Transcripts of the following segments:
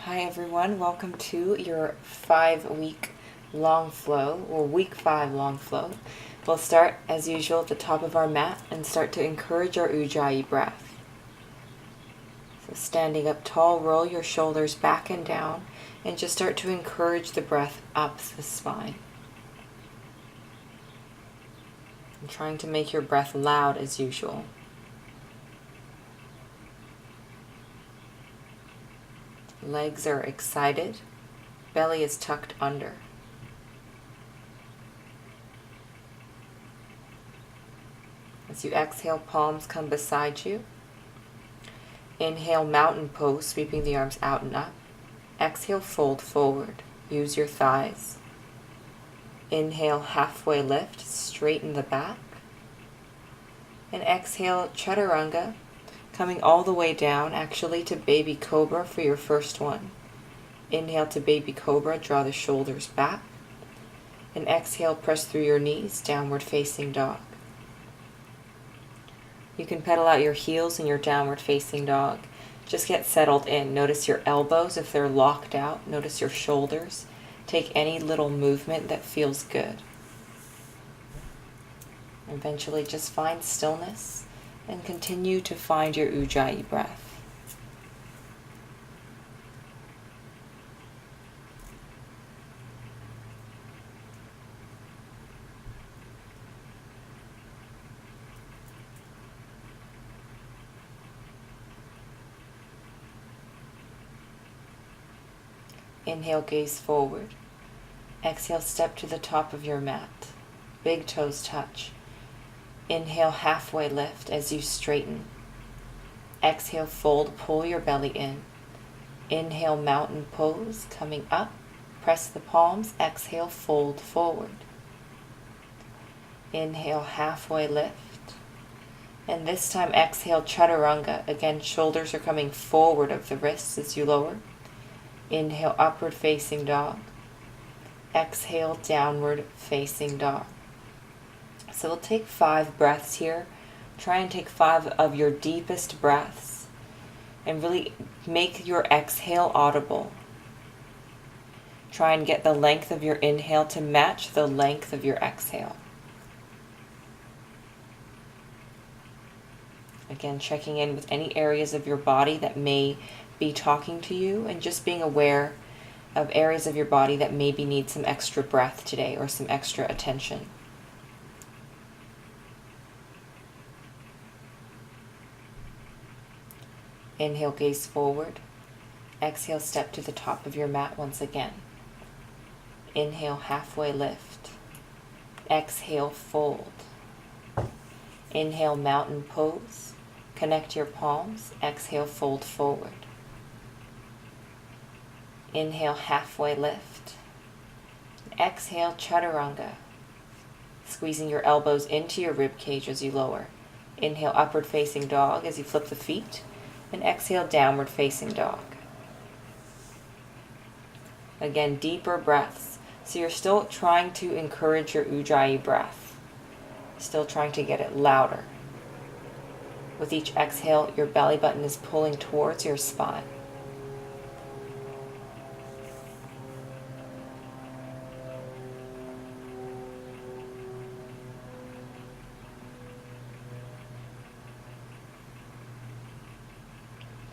Hi everyone, welcome to your 5-week long flow, or week 5 long flow. We'll start as usual at the top of our mat and start to encourage our Ujjayi breath. So standing up tall, roll your shoulders back and down and just start to encourage the breath up the spine. And trying to make your breath loud as usual. Legs are excited, belly is tucked under. As you exhale, palms come beside you. Inhale, mountain pose, sweeping the arms out and up. Exhale, fold forward. Use your thighs. Inhale, halfway lift, straighten the back. And exhale, chaturanga, coming all the way down, actually to baby cobra for your first one. Inhale to baby cobra, draw the shoulders back. And exhale, press through your knees, downward facing dog. You can pedal out your heels in your downward facing dog. Just get settled in. Notice your elbows if they're locked out. Notice your shoulders. Take any little movement that feels good. Eventually just find stillness and continue to find your Ujjayi breath. Inhale, gaze forward. Exhale, step to the top of your mat. Big toes touch. Inhale, halfway lift as you straighten. Exhale, fold, pull your belly in. Inhale, mountain pose, coming up. Press the palms. Exhale, fold forward. Inhale, halfway lift. And this time, exhale, chaturanga. Again, shoulders are coming forward of the wrists as you lower. Inhale, upward facing dog. Exhale, downward facing dog. So we'll take 5 breaths here. Try and take 5 of your deepest breaths and really make your exhale audible. Try and get the length of your inhale to match the length of your exhale. Again, checking in with any areas of your body that may be talking to you and just being aware of areas of your body that maybe need some extra breath today or some extra attention. Inhale, gaze forward. Exhale, step to the top of your mat once again. Inhale, halfway lift. Exhale, fold. Inhale, mountain pose. Connect your palms. Exhale, fold forward. Inhale, halfway lift. Exhale, chaturanga. Squeezing your elbows into your rib cage as you lower. Inhale, upward facing dog as you flip the feet. And exhale, downward facing dog. Again, deeper breaths. So you're still trying to encourage your Ujjayi breath. Still trying to get it louder. With each exhale, your belly button is pulling towards your spine.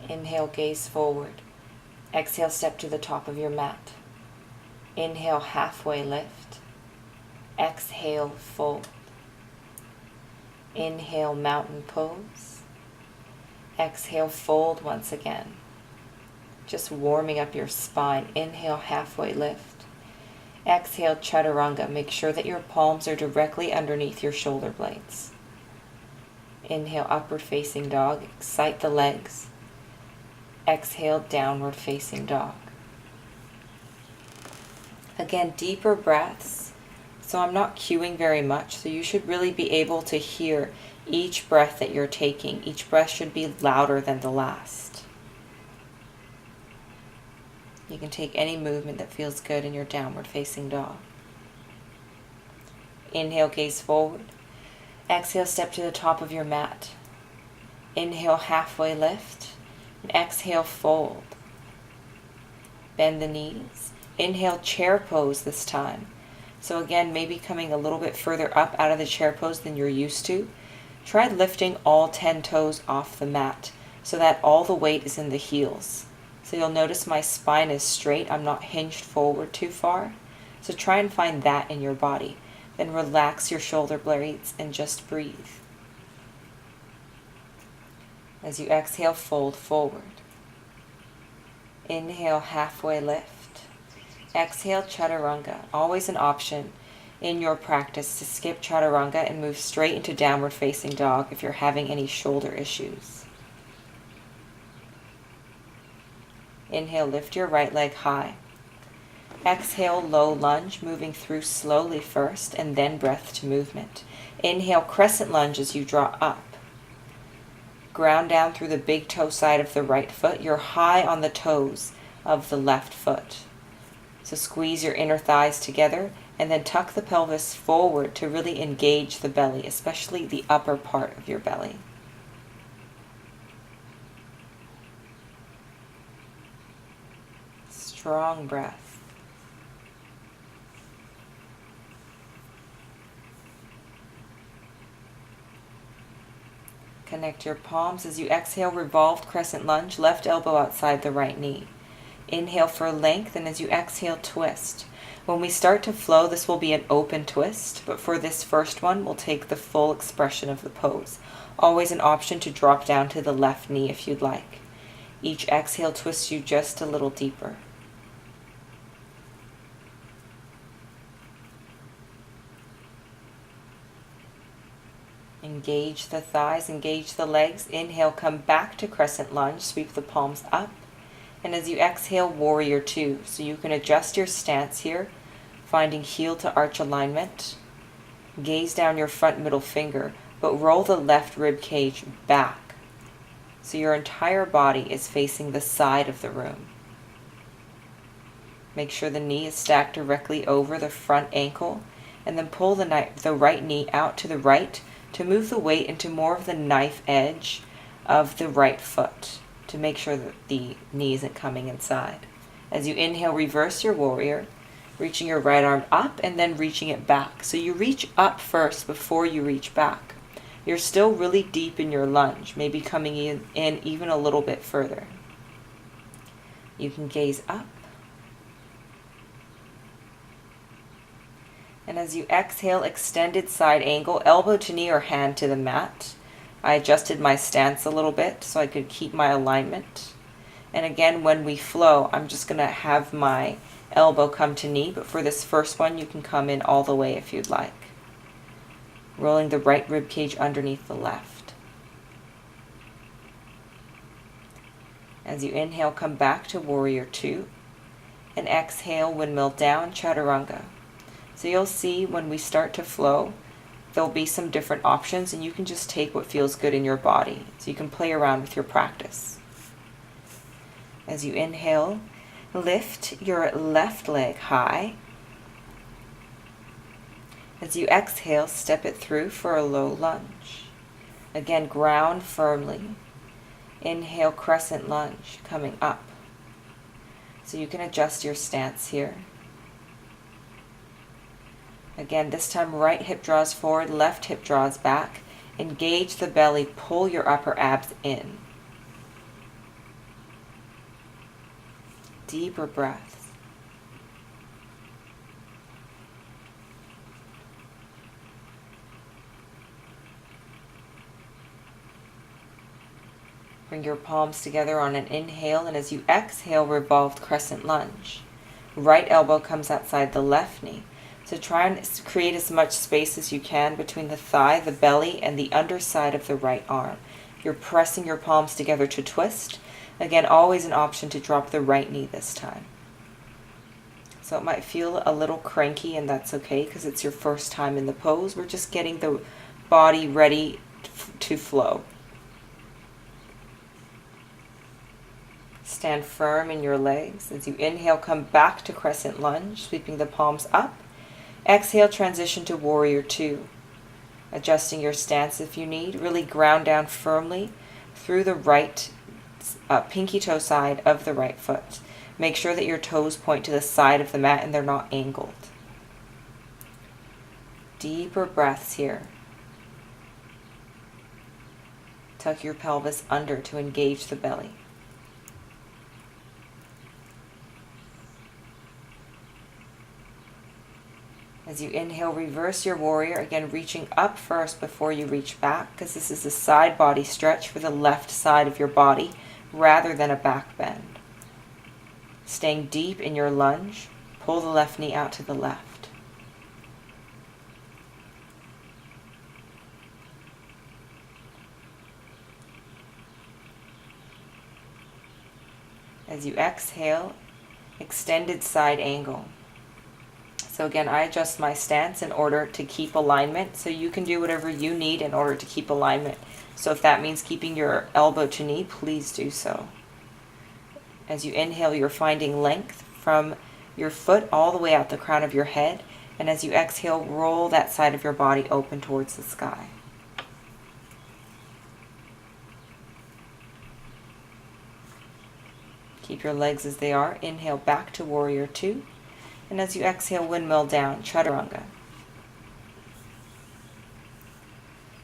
Inhale, gaze forward. Exhale, step to the top of your mat. Inhale, halfway lift. Exhale, fold. Inhale, mountain pose. Exhale, fold once again. Just warming up your spine. Inhale, halfway lift. Exhale, chaturanga. Make sure that your palms are directly underneath your shoulder blades. Inhale, upward facing dog. Excite the legs. Exhale, downward facing dog. Again, deeper breaths. So I'm not cueing very much, so you should really be able to hear each breath that you're taking. Each breath should be louder than the last. You can take any movement that feels good in your downward facing dog. Inhale, gaze forward. Exhale, step to the top of your mat. Inhale, halfway lift. And exhale, fold. Bend the knees. Inhale, chair pose this time. So again, maybe coming a little bit further up out of the chair pose than you're used to. Try lifting all 10 toes off the mat so that all the weight is in the heels. So you'll notice my spine is straight. I'm not hinged forward too far. So try and find that in your body. Then relax your shoulder blades and just breathe. As you exhale, fold forward. Inhale, halfway lift. Exhale, chaturanga. Always an option in your practice to skip chaturanga and move straight into downward facing dog if you're having any shoulder issues. Inhale, lift your right leg high. Exhale, low lunge, moving through slowly first and then breath to movement. Inhale, crescent lunge as you draw up. Ground down through the big toe side of the right foot. You're high on the toes of the left foot. So squeeze your inner thighs together and then tuck the pelvis forward to really engage the belly, especially the upper part of your belly. Strong breath. Connect your palms. As you exhale, revolved crescent lunge, left elbow outside the right knee. Inhale for length, and as you exhale, twist. When we start to flow, this will be an open twist, but for this first one, we'll take the full expression of the pose. Always an option to drop down to the left knee if you'd like. Each exhale twists you just a little deeper. Engage the thighs, engage the legs. Inhale, come back to crescent lunge, sweep the palms up. And as you exhale, warrior two. So you can adjust your stance here, finding heel to arch alignment. Gaze down your front middle finger, but roll the left rib cage back. So your entire body is facing the side of the room. Make sure the knee is stacked directly over the front ankle, and then pull the right knee out to the right to move the weight into more of the knife edge of the right foot to make sure that the knee isn't coming inside. As you inhale, reverse your warrior, reaching your right arm up and then reaching it back. So you reach up first before you reach back. You're still really deep in your lunge, maybe coming in even a little bit further. You can gaze up. And as you exhale, extended side angle, elbow to knee or hand to the mat. I adjusted my stance a little bit so I could keep my alignment. And again, when we flow, I'm just going to have my elbow come to knee, but for this first one, you can come in all the way if you'd like. Rolling the right rib cage underneath the left. As you inhale, come back to warrior two. And exhale, windmill down, chaturanga. So you'll see when we start to flow, there'll be some different options, and you can just take what feels good in your body. So you can play around with your practice. As you inhale, lift your left leg high. As you exhale, step it through for a low lunge. Again, ground firmly. Inhale, crescent lunge, coming up. So you can adjust your stance here. Again, this time right hip draws forward, left hip draws back. Engage the belly, pull your upper abs in. Deeper breaths. Bring your palms together on an inhale, and as you exhale, revolved crescent lunge. Right elbow comes outside the left knee. So try and create as much space as you can between the thigh, the belly, and the underside of the right arm. You're pressing your palms together to twist. Again, always an option to drop the right knee this time. So it might feel a little cranky, and that's okay because it's your first time in the pose. We're just getting the body ready to flow. Stand firm in your legs. As you inhale, come back to crescent lunge, sweeping the palms up. Exhale, transition to warrior two. Adjusting your stance if you need. Really ground down firmly through the right pinky toe side of the right foot. Make sure that your toes point to the side of the mat and they're not angled. Deeper breaths here. Tuck your pelvis under to engage the belly. As you inhale, reverse your warrior, again reaching up first before you reach back, because this is a side body stretch for the left side of your body rather than a back bend. Staying deep in your lunge, pull the left knee out to the left. As you exhale, extended side angle. So again, I adjust my stance in order to keep alignment, so you can do whatever you need in order to keep alignment. So if that means keeping your elbow to knee, please do so. As you inhale, you're finding length from your foot all the way out the crown of your head, and as you exhale, roll that side of your body open towards the sky. Keep your legs as they are. Inhale back to warrior two. And as you exhale, windmill down, chaturanga.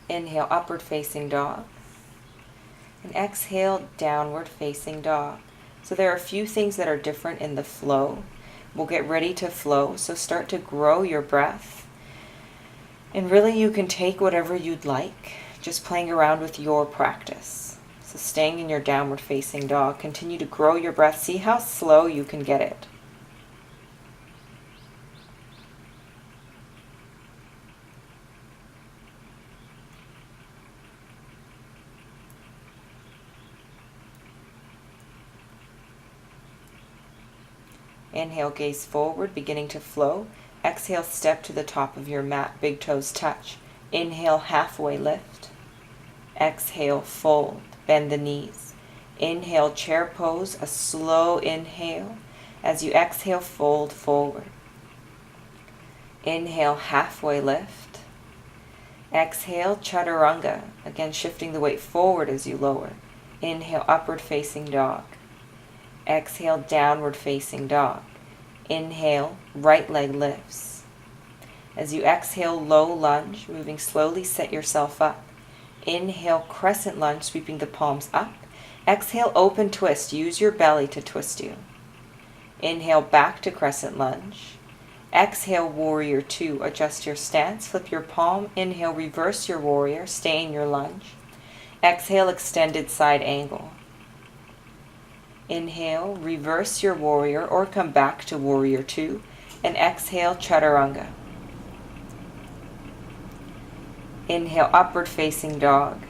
Inhale, upward facing dog. And exhale, downward facing dog. So there are a few things that are different in the flow. We'll get ready to flow, so start to grow your breath. And really you can take whatever you'd like, just playing around with your practice. So staying in your downward facing dog, continue to grow your breath. See how slow you can get it. Inhale, gaze forward, beginning to flow. Exhale, step to the top of your mat, big toes touch. Inhale, halfway lift. Exhale, fold, bend the knees. Inhale, chair pose, a slow inhale. As you exhale, fold forward. Inhale, halfway lift. Exhale, chaturanga, again shifting the weight forward as you lower. Inhale, upward facing dog. Exhale, downward facing dog. Inhale, right leg lifts. As you exhale, low lunge, moving slowly, set yourself up. Inhale, crescent lunge, sweeping the palms up. Exhale, open twist. Use your belly to twist you. Inhale, back to crescent lunge. Exhale, warrior two. Adjust your stance. Flip your palm. Inhale, reverse your warrior. Stay in your lunge. Exhale, extended side angle. Inhale, reverse your warrior or come back to warrior two. And exhale, chaturanga. Inhale, upward facing dog.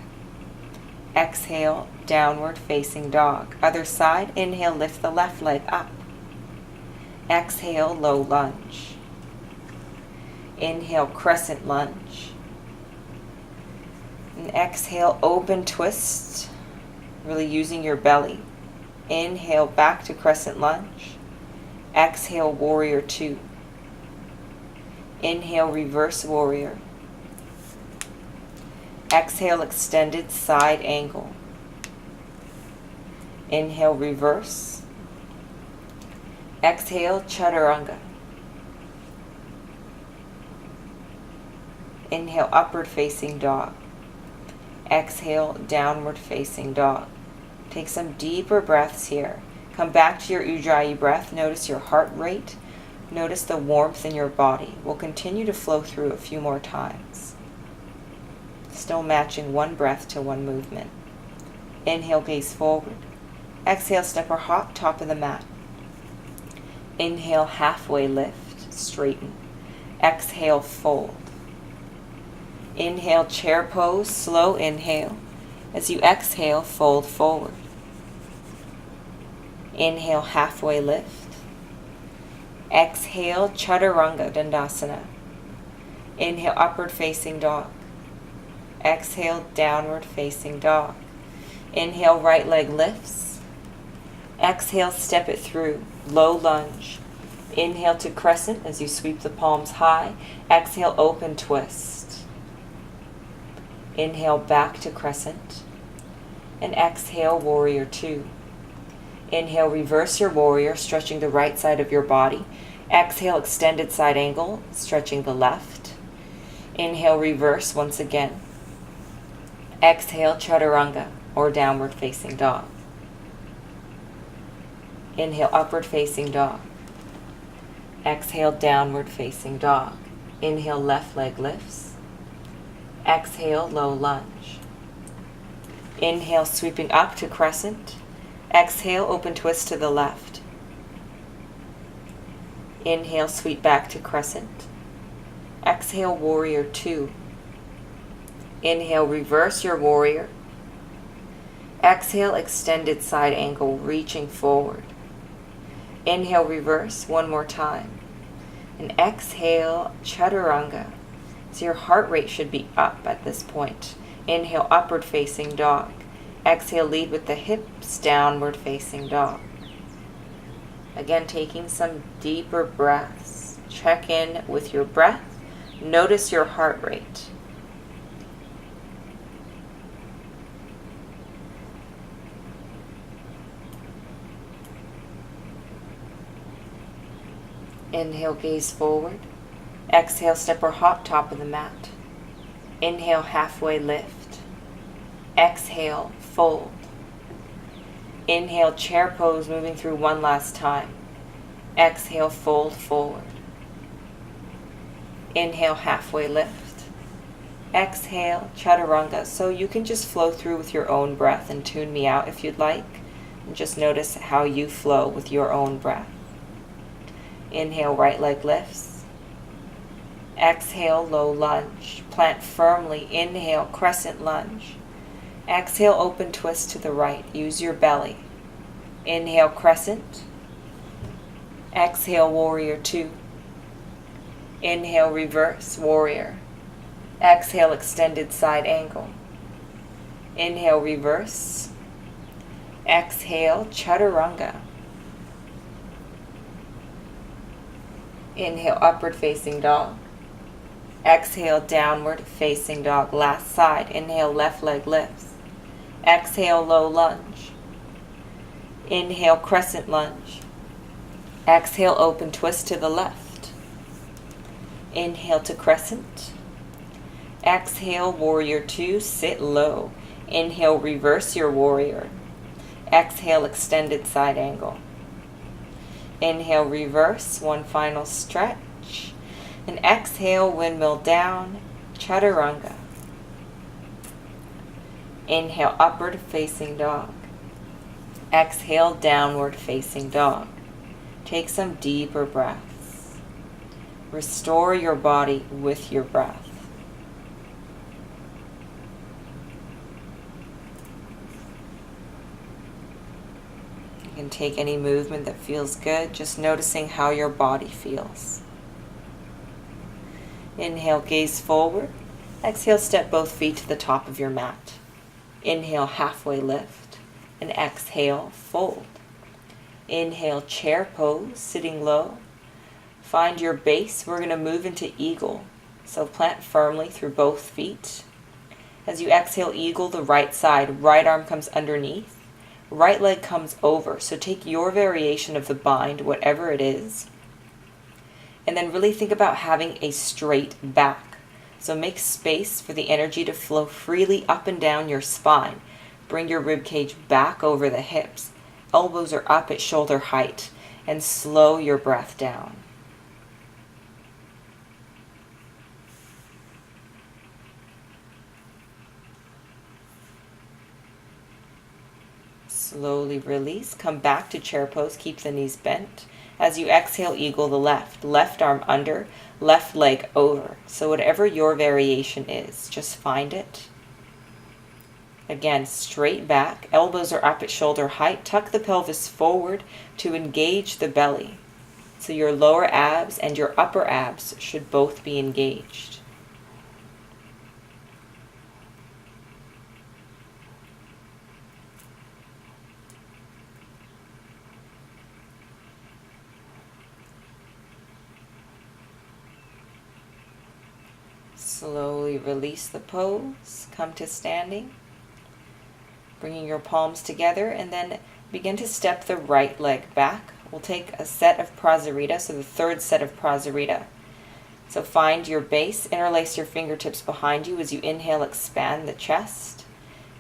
Exhale, downward facing dog. Other side, inhale, lift the left leg up. Exhale, low lunge. Inhale, crescent lunge. And exhale, open twist, really using your belly. Inhale, back to crescent lunge. Exhale, warrior two. Inhale, reverse warrior. Exhale, extended side angle. Inhale, reverse. Exhale, chaturanga. Inhale, upward facing dog. Exhale, downward facing dog. Take some deeper breaths here. Come back to your Ujjayi breath. Notice your heart rate. Notice the warmth in your body. We'll continue to flow through a few more times. Still matching one breath to one movement. Inhale, gaze forward. Exhale, step or hop, top of the mat. Inhale, halfway lift, straighten. Exhale, fold. Inhale, chair pose, slow inhale. As you exhale, fold forward. Inhale, halfway lift. Exhale, chaturanga dandasana. Inhale, upward facing dog. Exhale, downward facing dog. Inhale, right leg lifts. Exhale, step it through, low lunge. Inhale to crescent as you sweep the palms high. Exhale, open twist. Inhale, back to crescent. And exhale, warrior two. Inhale, reverse your warrior, stretching the right side of your body. Exhale, extended side angle, stretching the left. Inhale, reverse once again. Exhale, chaturanga, or downward facing dog. Inhale, upward facing dog. Exhale, downward facing dog. Inhale, left leg lifts. Exhale, low lunge. Inhale, sweeping up to crescent. Exhale, open twist to the left. Inhale, sweep back to crescent. Exhale, warrior two. Inhale, reverse your warrior. Exhale, extended side angle, reaching forward. Inhale, reverse one more time. And exhale, chaturanga. So your heart rate should be up at this point. Inhale, upward facing dog. Exhale, lead with the hips, downward facing dog. Again, taking some deeper breaths. Check in with your breath. Notice your heart rate. Inhale, gaze forward. Exhale, step or hop, top of the mat. Inhale, halfway lift. Exhale, fold. Inhale, chair pose, moving through one last time. Exhale, fold forward. Inhale, halfway lift. Exhale, chaturanga. So you can just flow through with your own breath and tune me out if you'd like. And just notice how you flow with your own breath. Inhale, right leg lifts. Exhale, low lunge. Plant firmly. Inhale, crescent lunge. Exhale, open twist to the right. Use your belly. Inhale, crescent. Exhale, warrior two. Inhale, reverse, warrior. Exhale, extended side angle. Inhale, reverse. Exhale, chaturanga. Inhale, upward facing dog. Exhale, downward facing dog. Last side. Inhale, left leg lifts. Exhale, low lunge. Inhale, crescent lunge. Exhale, open twist to the left. Inhale to crescent. Exhale, warrior two, sit low. Inhale, reverse your warrior. Exhale, extended side angle. Inhale, reverse, one final stretch. And exhale, windmill down, chaturanga. Inhale, upward facing dog. Exhale, downward facing dog. Take some deeper breaths. Restore your body with your breath. You can take any movement that feels good, just noticing how your body feels. Inhale, gaze forward. Exhale, step both feet to the top of your mat. Inhale, halfway lift. And exhale, fold. Inhale, chair pose, sitting low. Find your base. We're going to move into eagle. So plant firmly through both feet. As you exhale, eagle, the right side, right arm comes underneath. Right leg comes over. So take your variation of the bind, whatever it is. And then really think about having a straight back. So make space for the energy to flow freely up and down your spine. Bring your rib cage back over the hips. Elbows are up at shoulder height. And slow your breath down. Slowly release. Come back to chair pose. Keep the knees bent. As you exhale, eagle the left. Left arm under, left leg over. So whatever your variation is, just find it. Again, straight back. Elbows are up at shoulder height. Tuck the pelvis forward to engage the belly. So your lower abs and your upper abs should both be engaged. Slowly release the pose. Come to standing. Bringing your palms together, and then begin to step the right leg back. We'll take a set of Prasarita, so the third set of Prasarita. So find your base, interlace your fingertips behind you as you inhale, expand the chest.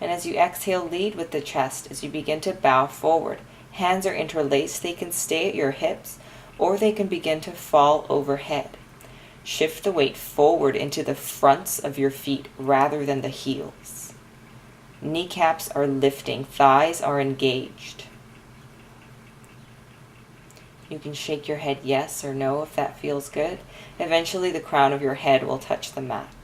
And as you exhale, lead with the chest as you begin to bow forward. Hands are interlaced. They can stay at your hips or they can begin to fall overhead. Shift the weight forward into the fronts of your feet rather than the heels. Kneecaps are lifting. Thighs are engaged. You can shake your head yes or no if that feels good. Eventually, the crown of your head will touch the mat.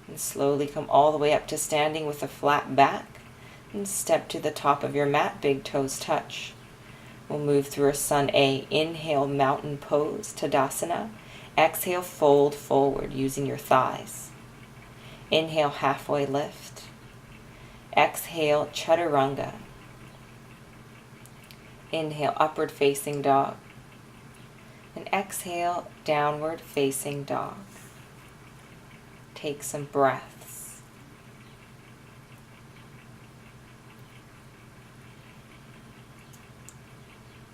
And slowly come all the way up to standing with a flat back. And step to the top of your mat, big toes touch. We'll move through a Sun A. Inhale, mountain pose, Tadasana. Exhale, fold forward using your thighs. Inhale, halfway lift. Exhale, Chaturanga. Inhale, upward facing dog. And exhale, downward facing dog. Take some breaths.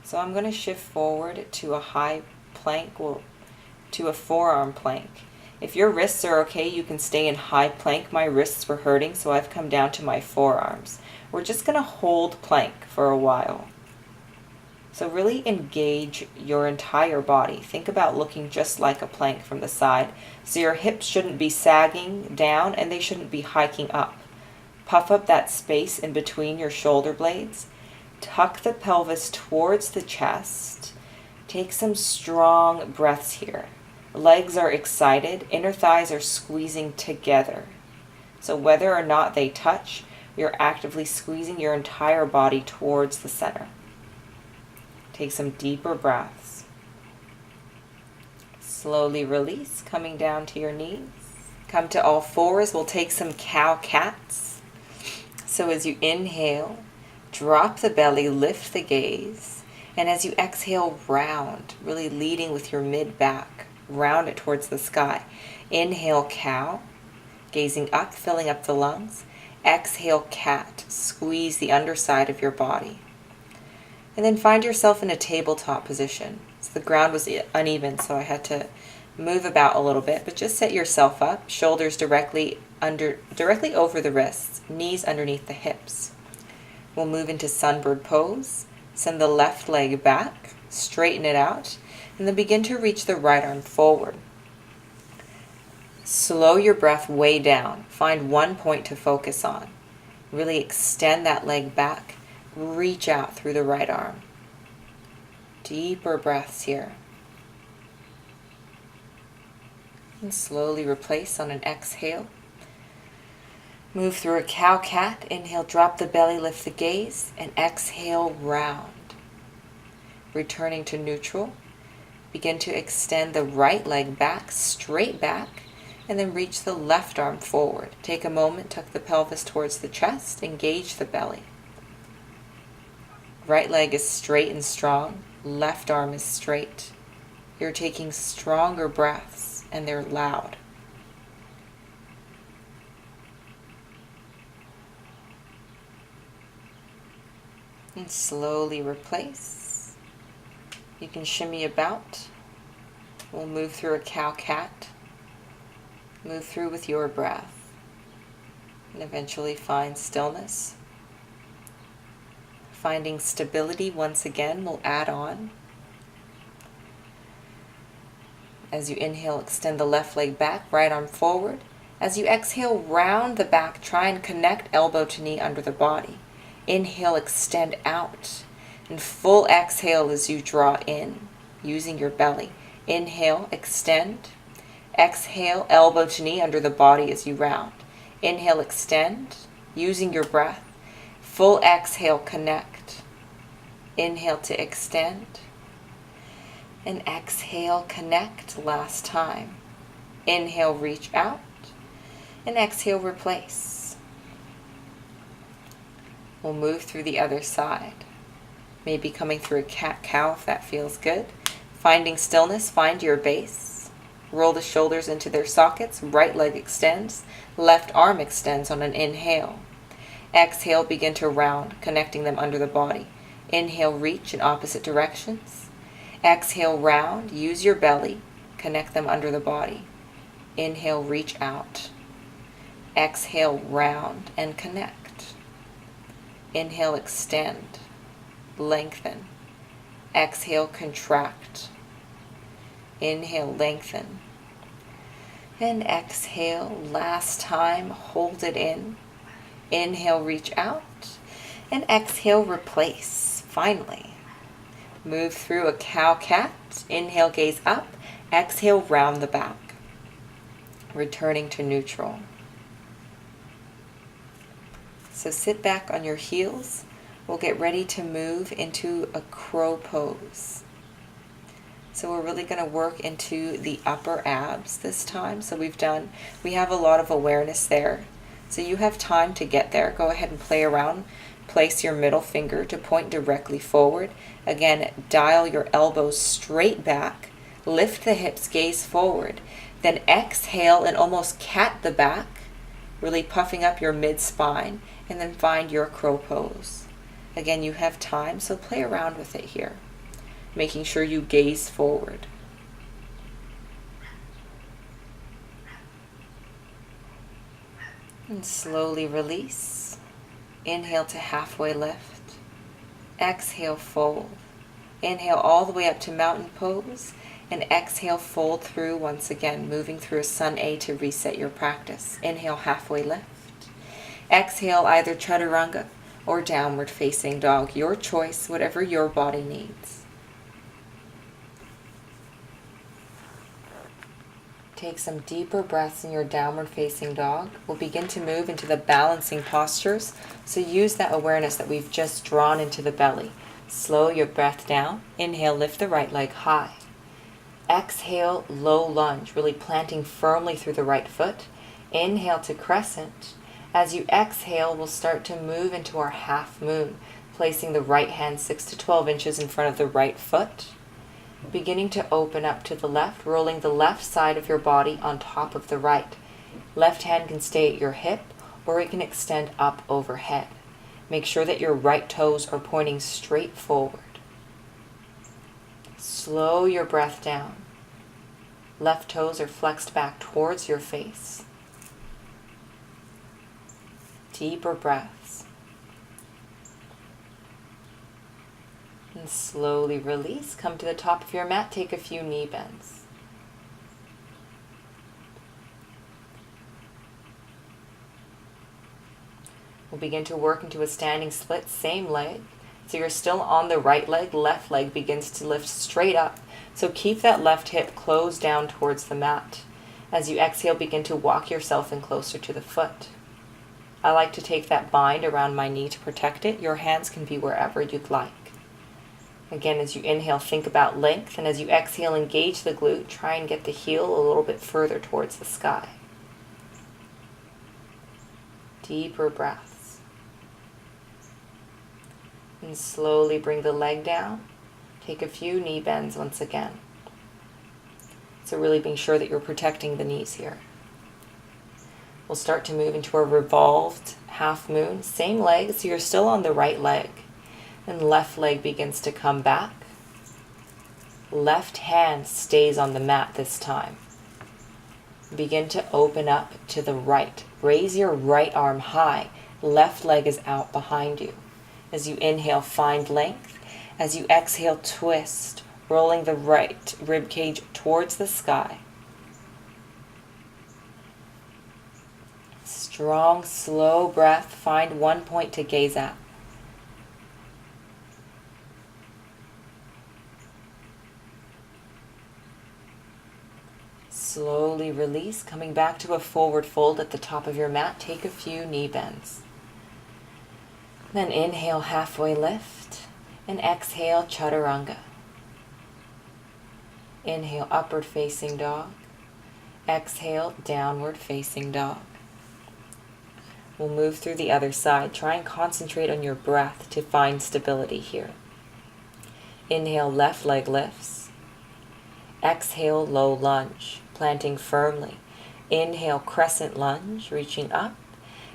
So I'm going to shift forward to a high plank, to a forearm plank. If your wrists are okay, you can stay in high plank. My wrists were hurting, so I've come down to my forearms. We're just going to hold plank for a while. So really engage your entire body. Think about looking just like a plank from the side. So your hips shouldn't be sagging down and they shouldn't be hiking up. Puff up that space in between your shoulder blades. Tuck the pelvis towards the chest. Take some strong breaths here. Legs are excited, inner thighs are squeezing together. So whether or not they touch, you're actively squeezing your entire body towards the center. Take some deeper breaths. Slowly release, coming down to your knees. Come to all fours. We'll take some cow-cats. So as you inhale, drop the belly, lift the gaze. And as you exhale, round, really leading with your mid-back. Round it towards the sky. Inhale, cow, gazing up, filling up the lungs. Exhale, cat, squeeze the underside of your body. And then find yourself in a tabletop position. So the ground was uneven, so I had to move about a little bit, but just set yourself up, shoulders directly over the wrists, knees underneath the hips. We'll move into sunbird pose. Send the left leg back, straighten it out, and then begin to reach the right arm forward. Slow your breath way down. Find one point to focus on. Really extend that leg back. Reach out through the right arm. Deeper breaths here. And slowly replace on an exhale. Move through a cow-cat. Inhale, drop the belly, lift the gaze, and exhale, round. Returning to neutral. Begin to extend the right leg back, straight back, and then reach the left arm forward. Take a moment, tuck the pelvis towards the chest, engage the belly. Right leg is straight and strong, left arm is straight. You're taking stronger breaths, and they're loud. And slowly replace. You can shimmy about. We'll move through a cow-cat. Move through with your breath. And eventually find stillness. Finding stability once again will add on. As you inhale, extend the left leg back, right arm forward. As you exhale, round the back, try and connect elbow to knee under the body. Inhale, extend out. And full exhale as you draw in, using your belly. Inhale, extend. Exhale, elbow to knee under the body as you round. Inhale, extend, using your breath. Full exhale, connect. Inhale to extend. And exhale, connect last time. Inhale, reach out. And exhale, replace. We'll move through the other side. Maybe coming through a cat-cow if that feels good. Finding stillness, find your base. Roll the shoulders into their sockets. Right leg extends. Left arm extends on an inhale. Exhale, begin to round, connecting them under the body. Inhale, reach in opposite directions. Exhale, round. Use your belly. Connect them under the body. Inhale, reach out. Exhale, round and connect. Inhale, extend. Lengthen. Exhale, contract. Inhale, lengthen. And exhale, last time, hold it in. Inhale, reach out. And exhale, replace. Finally, move through a cow-cat. Inhale, gaze up. Exhale, round the back. Returning to neutral. So sit back on your heels. We'll get ready to move into a crow pose. So we're really going to work into the upper abs this time. So we have a lot of awareness there. So you have time to get there. Go ahead and play around. Place your middle finger to point directly forward. Again, dial your elbows straight back. Lift the hips, gaze forward. Then exhale and almost cat the back, really puffing up your mid-spine, and then find your crow pose. Again, you have time, so play around with it here, making sure you gaze forward. And slowly release. Inhale to halfway lift. Exhale, fold. Inhale all the way up to mountain pose. And exhale, fold through once again, moving through a Sun A to reset your practice. Inhale, halfway lift. Exhale, either chaturanga or downward facing dog. Your choice, whatever your body needs. Take some deeper breaths in your downward facing dog. We'll begin to move into the balancing postures. So use that awareness that we've just drawn into the belly. Slow your breath down. Inhale, lift the right leg high. Exhale, low lunge, really planting firmly through the right foot. Inhale to crescent. As you exhale, we'll start to move into our half moon, placing the right hand 6 to 12 inches in front of the right foot. Beginning to open up to the left, rolling the left side of your body on top of the right. Left hand can stay at your hip, or it can extend up overhead. Make sure that your right toes are pointing straight forward. Slow your breath down. Left toes are flexed back towards your face. Deeper breaths. And slowly release. Come to the top of your mat. Take a few knee bends. We'll begin to work into a standing split, same leg. So you're still on the right leg, left leg begins to lift straight up. So keep that left hip closed down towards the mat. As you exhale, begin to walk yourself in closer to the foot. I like to take that bind around my knee to protect it. Your hands can be wherever you'd like. Again, as you inhale, think about length, and as you exhale, engage the glute. Try and get the heel a little bit further towards the sky. Deeper breaths. And slowly bring the leg down. Take a few knee bends once again. So really being sure that you're protecting the knees here. We'll start to move into a revolved half moon. Same leg, so you're still on the right leg. And left leg begins to come back. Left hand stays on the mat this time. Begin to open up to the right. Raise your right arm high. Left leg is out behind you. As you inhale, find length. As you exhale, twist, rolling the right rib cage towards the sky. Strong, slow breath. Find one point to gaze at. Slowly release, coming back to a forward fold at the top of your mat. Take a few knee bends. Then inhale, halfway lift, and exhale, chaturanga. Inhale, upward facing dog. Exhale, downward facing dog. We'll move through the other side. Try and concentrate on your breath to find stability here. Inhale, left leg lifts. Exhale, low lunge. planting firmly. Inhale, crescent lunge, reaching up.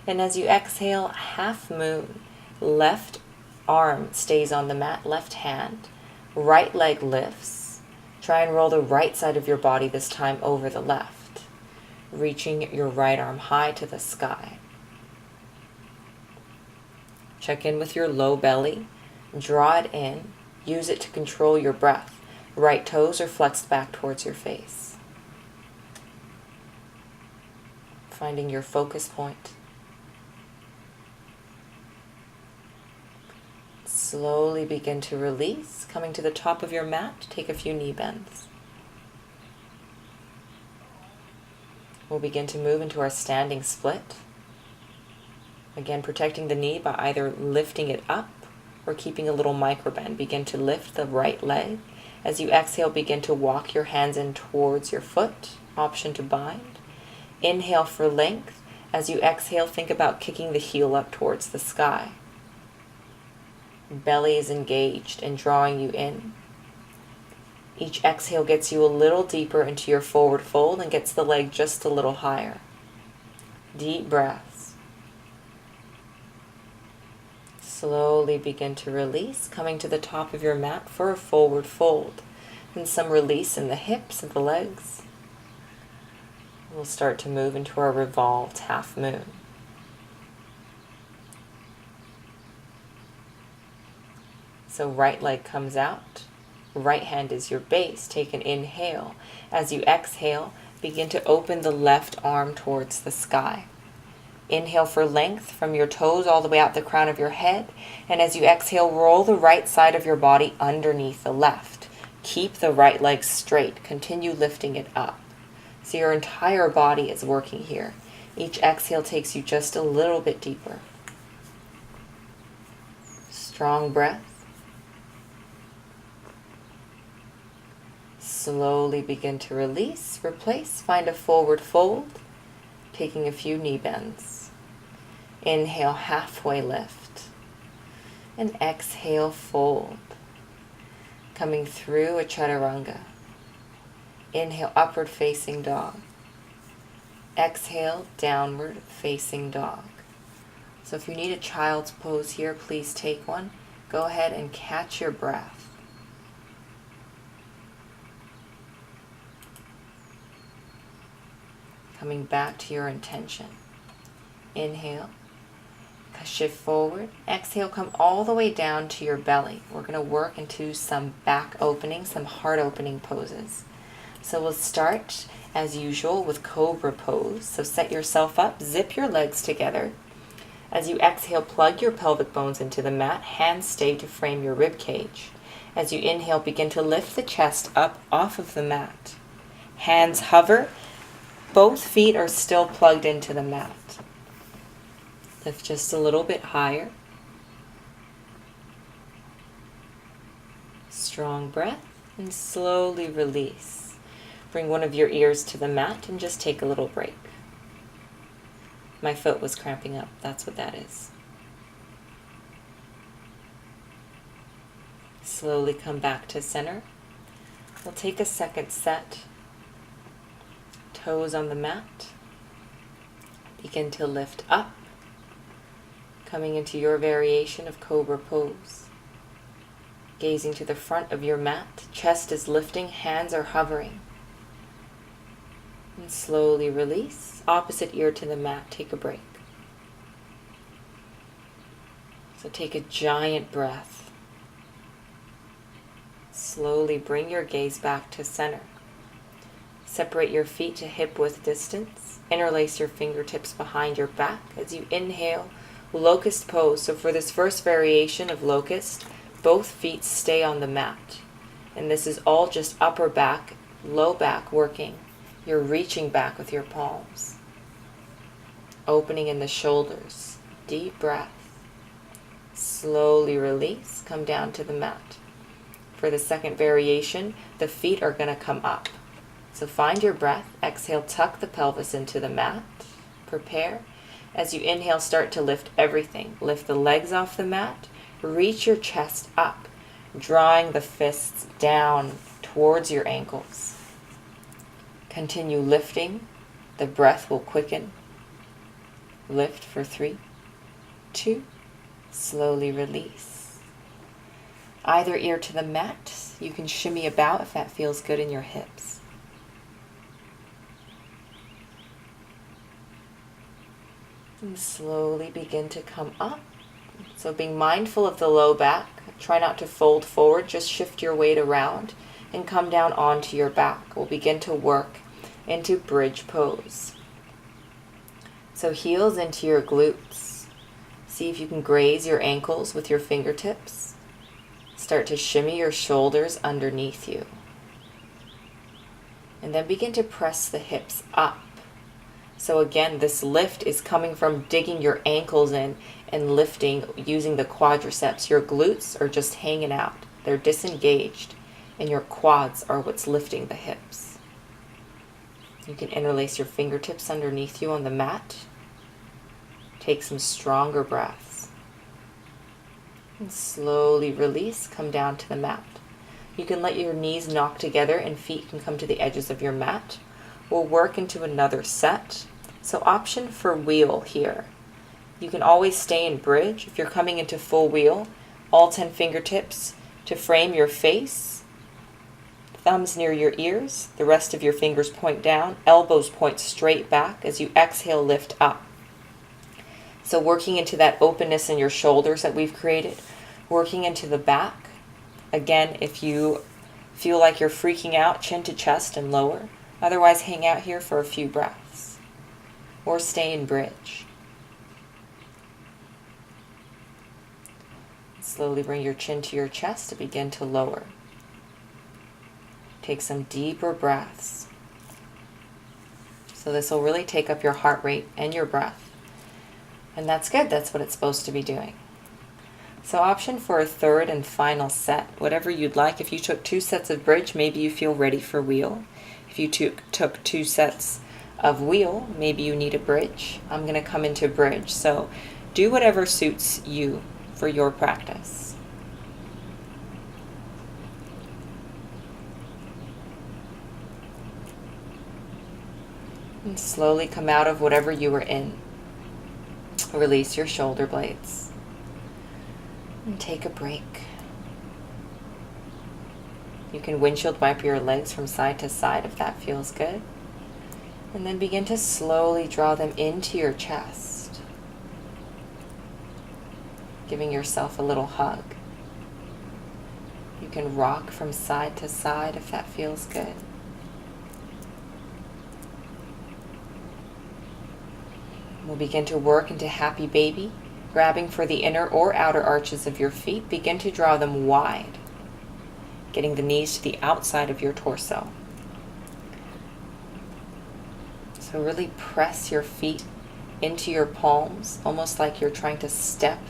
And as you exhale, half moon. Left arm stays on the mat, left hand. Right leg lifts. Try and roll the right side of your body this time over the left. Reaching your right arm high to the sky. Check in with your low belly. Draw it in. Use it to control your breath. Right toes are flexed back towards your face. Finding your focus point. Slowly begin to release. Coming to the top of your mat, take a few knee bends. We'll begin to move into our standing split. Again, protecting the knee by either lifting it up or keeping a little micro bend. Begin to lift the right leg. As you exhale, begin to walk your hands in towards your foot. Option to bind. Inhale for length. As you exhale, think about kicking the heel up towards the sky. Belly is engaged and drawing you in. Each exhale gets you a little deeper into your forward fold and gets the leg just a little higher. Deep breaths. Slowly begin to release, coming to the top of your mat for a forward fold. And some release in the hips and the legs. We'll start to move into our revolved half moon. So right leg comes out. Right hand is your base. Take an inhale. As you exhale, begin to open the left arm towards the sky. Inhale for length from your toes all the way out the crown of your head. And as you exhale, roll the right side of your body underneath the left. Keep the right leg straight. Continue lifting it up. So your entire body is working here. Each exhale takes you just a little bit deeper. Strong breath. Slowly begin to release, replace, find a forward fold, taking a few knee bends. Inhale, halfway lift. And exhale, fold. Coming through a chaturanga. Inhale, upward facing dog. Exhale, downward facing dog. So if you need a child's pose here, please take one. Go ahead and catch your breath. Coming back to your intention. Inhale, shift forward. Exhale, come all the way down to your belly. We're going to work into some back opening, some heart opening poses. So we'll start as usual with cobra pose. So set yourself up, zip your legs together. As you exhale, plug your pelvic bones into the mat. Hands stay to frame your rib cage. As you inhale, begin to lift the chest up off of the mat. Hands hover. Both feet are still plugged into the mat. Lift just a little bit higher. Strong breath and slowly release. Bring one of your ears to the mat and just take a little break. My foot was cramping up. That's what that is. Slowly come back to center. We'll take a second set. Toes on the mat. Begin to lift up. Coming into your variation of cobra pose. Gazing to the front of your mat. Chest is lifting, hands are hovering. And slowly release. Opposite ear to the mat. Take a break. So take a giant breath. Slowly bring your gaze back to center. Separate your feet to hip width distance. Interlace your fingertips behind your back. As you inhale, locust pose. So for this first variation of locust, both feet stay on the mat. And this is all just upper back, low back working. You're reaching back with your palms. Opening in the shoulders. Deep breath. Slowly release. Come down to the mat. For the second variation, the feet are going to come up. So find your breath. Exhale, tuck the pelvis into the mat. Prepare. As you inhale, start to lift everything. Lift the legs off the mat. Reach your chest up, drawing the fists down towards your ankles. Continue lifting. The breath will quicken. Lift for 3, 2, slowly release. Either ear to the mat. You can shimmy about if that feels good in your hips. And slowly begin to come up. So being mindful of the low back. Try not to fold forward, just shift your weight around and come down onto your back. We'll begin to work into bridge pose. So heels into your glutes. See if you can graze your ankles with your fingertips. Start to shimmy your shoulders underneath you. And then begin to press the hips up. So again, this lift is coming from digging your ankles in and lifting using the quadriceps. Your glutes are just hanging out. They're disengaged. And your quads are what's lifting the hips. You can interlace your fingertips underneath you on the mat. Take some stronger breaths. And slowly release, come down to the mat. You can let your knees knock together and feet can come to the edges of your mat. We'll work into another set. So option for wheel here. You can always stay in bridge. If you're coming into full wheel, all 10 fingertips to frame your face. Thumbs near your ears. The rest of your fingers point down. Elbows point straight back as you exhale, lift up. So working into that openness in your shoulders that we've created. Working into the back. Again, if you feel like you're freaking out, chin to chest and lower. Otherwise, hang out here for a few breaths. Or stay in bridge. Slowly bring your chin to your chest to begin to lower. Take some deeper breaths. So this will really take up your heart rate and your breath. And that's good. That's what it's supposed to be doing. So option for a third and final set, whatever you'd like. If you took 2 sets of bridge, maybe you feel ready for wheel. If you took 2 sets of wheel, maybe you need a bridge. I'm going to come into bridge. So do whatever suits you for your practice. And slowly come out of whatever you were in. Release your shoulder blades. And take a break. You can windshield wipe your legs from side to side if that feels good. And then begin to slowly draw them into your chest. Giving yourself a little hug. You can rock from side to side if that feels good. We'll begin to work into happy baby. Grabbing for the inner or outer arches of your feet, begin to draw them wide. Getting the knees to the outside of your torso. So really press your feet into your palms, almost like you're trying to step,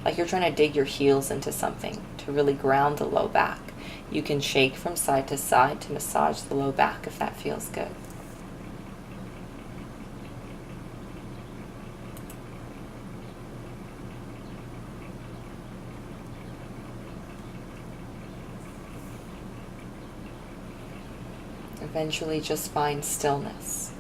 like you're trying to dig your heels into something to really ground the low back. You can shake from side to massage the low back if that feels good. Eventually just find stillness.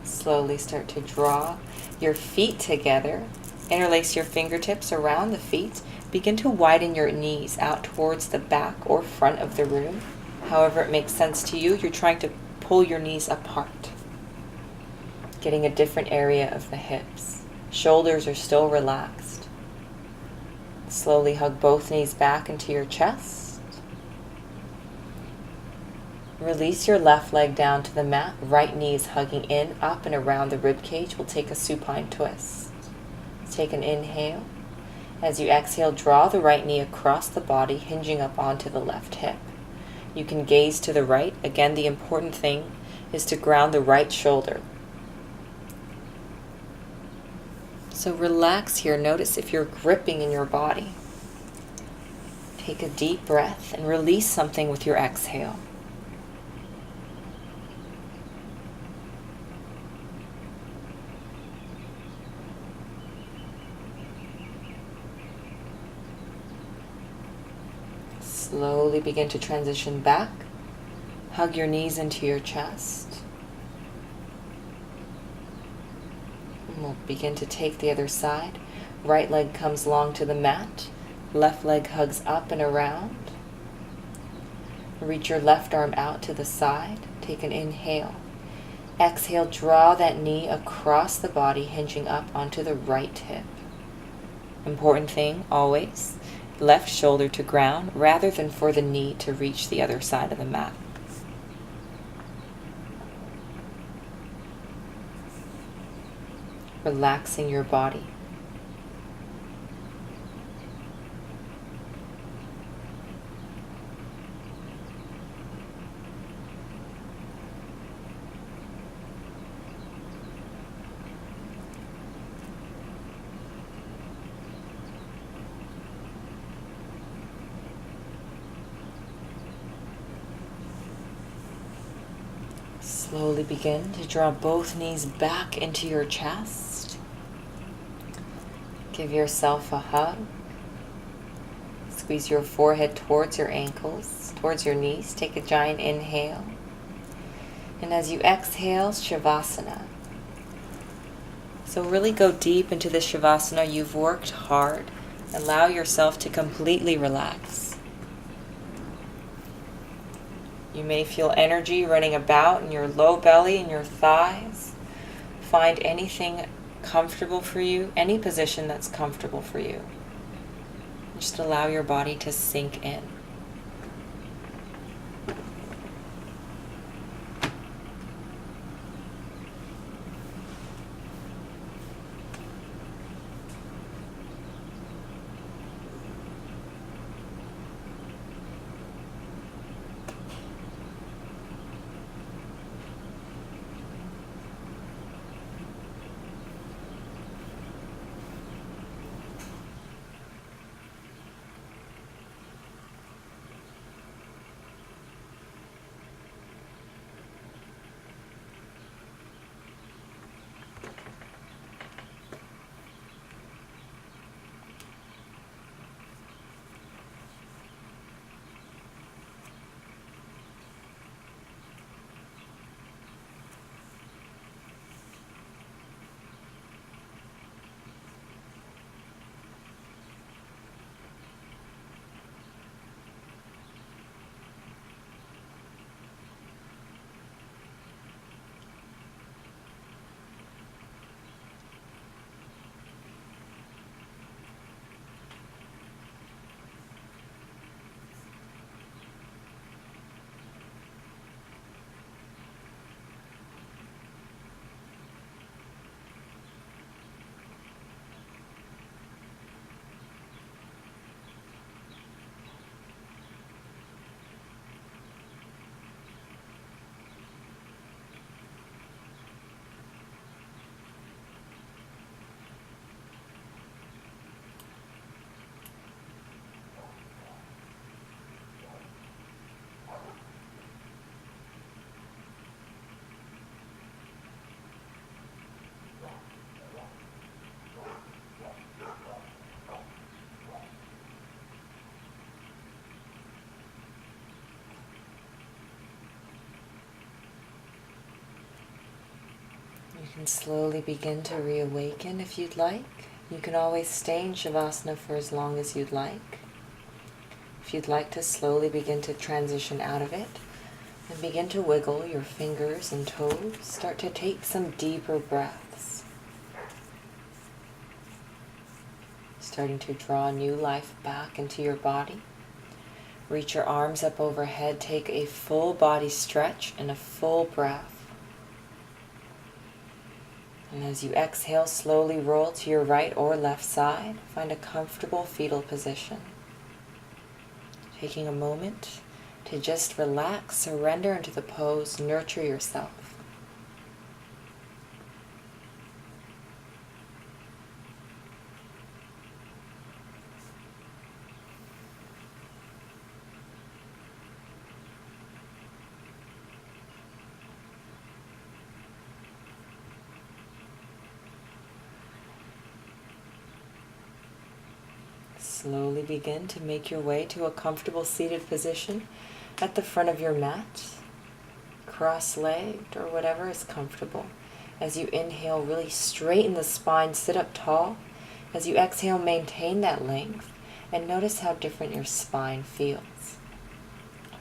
Slowly start to draw your feet together. Interlace your fingertips around the feet. Begin to widen your knees out towards the back or front of the room. However it makes sense to you, you're trying to pull your knees apart. Getting a different area of the hips. Shoulders are still relaxed. Slowly hug both knees back into your chest. Release your left leg down to the mat. Right knee is hugging in, up and around the rib cage. We'll take a supine twist. Take an inhale. As you exhale, draw the right knee across the body, hinging up onto the left hip. You can gaze to the right. Again, the important thing is to ground the right shoulder. So relax here. Notice if you're gripping in your body. Take a deep breath and release something with your exhale. Slowly begin to transition back. Hug your knees into your chest. And we'll begin to take the other side. Right leg comes long to the mat. Left leg hugs up and around. Reach your left arm out to the side. Take an inhale. Exhale, draw that knee across the body, hinging up onto the right hip. Important thing, always, left shoulder to ground rather than for the knee to reach the other side of the mat. Relaxing your body. Slowly begin to draw both knees back into your chest. Give yourself a hug. Squeeze your forehead towards your ankles, towards your knees. Take a giant inhale. And as you exhale, Shavasana. So really go deep into this Shavasana. You've worked hard. Allow yourself to completely relax. You may feel energy running about in your low belly and your thighs. Find anything comfortable for you, any position that's comfortable for you. Just allow your body to sink in. You can slowly begin to reawaken if you'd like. You can always stay in Shavasana for as long as you'd like. If you'd like to slowly begin to transition out of it, then begin to wiggle your fingers and toes. Start to take some deeper breaths. Starting to draw new life back into your body. Reach your arms up overhead. Take a full body stretch and a full breath. And as you exhale, slowly roll to your right or left side. Find a comfortable fetal position. Taking a moment to just relax, surrender into the pose, nurture yourself. Slowly begin to make your way to a comfortable seated position at the front of your mat, cross-legged or whatever is comfortable. As you inhale, really straighten the spine, sit up tall. As you exhale, maintain that length and notice how different your spine feels.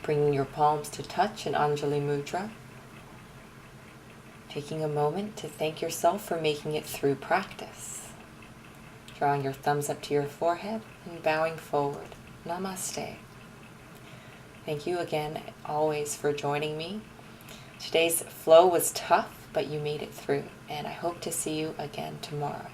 Bringing your palms to touch in Anjali Mudra. Taking a moment to thank yourself for making it through practice. Drawing your thumbs up to your forehead and bowing forward. Namaste. Thank you again, always, for joining me. Today's flow was tough, but you made it through, and I hope to see you again tomorrow.